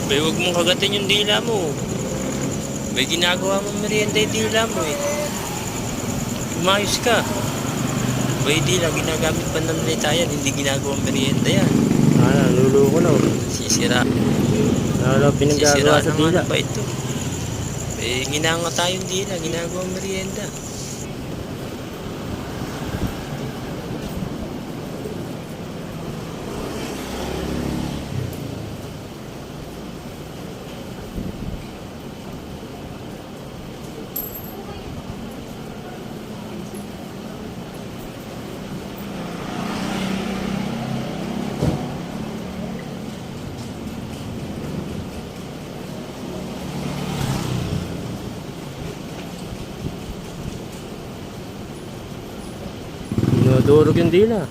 Bay, huwag mong kagatin yung dila mo. Bay, ginagawa mong merienda yung dila mo eh. Umayos ka. Bay, dila, ginagamit pa ng yan. Hindi ginagawang merienda yan. Luluko na. Sisira. Pinagagawa sa dila. Ba ito? Bay, ginanga tayong dila. Ginagawang merienda. Dinudurog yung dila.